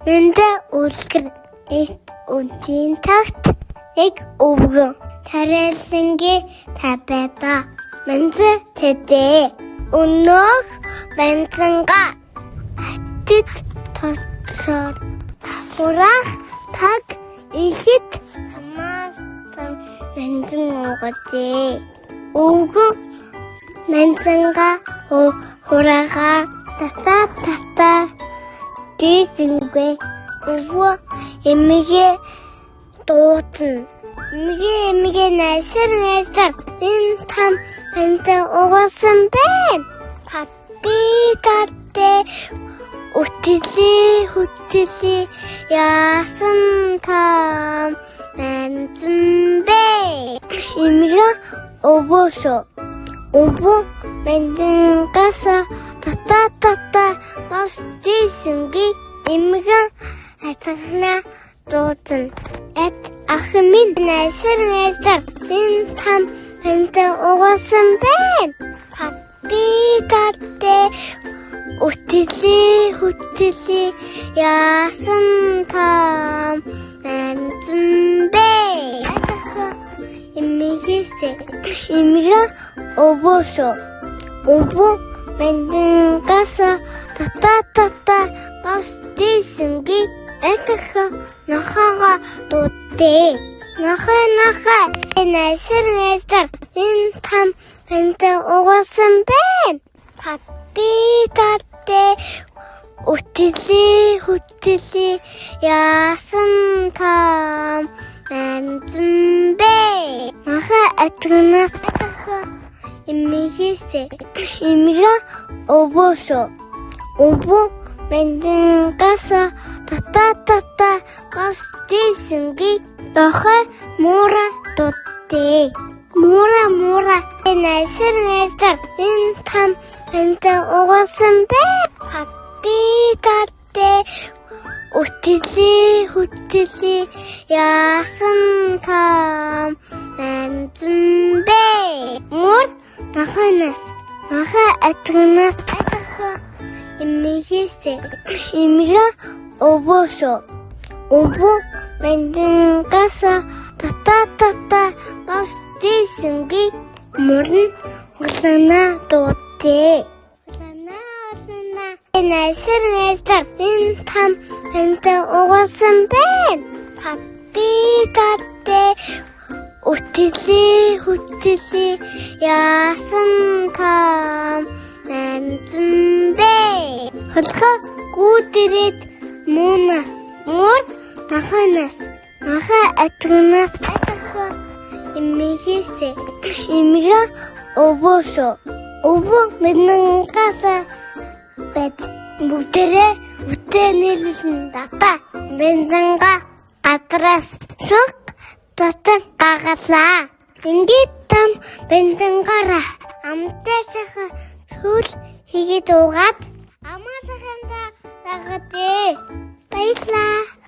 Мэнтэ үлгэр үдийн тагт яг өвгөн тарайлангийн табайда мэнтэ тэдэ өнөөх бэнцэнга атит тоцоор хурах таг ихэд хамаастан мэнтэн уугатэ өвгөн мэнцэнга хурага тата дисингэ өвгөө эмигэ дуутна эмигэ найсар энэ там мэнтэ уугасан байна татэ үтили яасан там мэнтэн бэ эмигэ өвөөсө мэнтэн гаса тата бас дисингэ эмигэ атахна дуутна ахмин найсар энэ там мэнтэ уугасан байна татэ үтили яасан там мэнтэн бэ эмигэ өвөөсө мэнтэн гаса тата бас дисингэ атаха нахага дутэ наха найсар энэ там мэнтэ уугасан байна татэ үтили яасан там мэнтэн бэ наха атгнас эмигэ өвөөсө мэнтэн гаса тата бас дисингэ наха мура дутэ мура найсар энэ там мэнтэ уугасан байна татэ үтили яасан там мэнтэн бэ мур наханас наха атгнас эмигэ өвөөсө мэнтэн гаса тата бас дисингэ мурн хулана дутэ найсар энэ там мэнтэ уугасан байна татэ үтили яасан там мэнтэн бэ хөлхө гүдэрэд муунас мур наханас наха атгнас эмигэ өвөөсө мэнтэн гаса бат бүгдээрээ үтэнэлсэн дата мэнтэнга атрас шок татан гагалаа ингээд там мэнтэнгаараа амтай сайхан хөл хийгээд уугаад амаа сайхандаа дагаад баярлаа.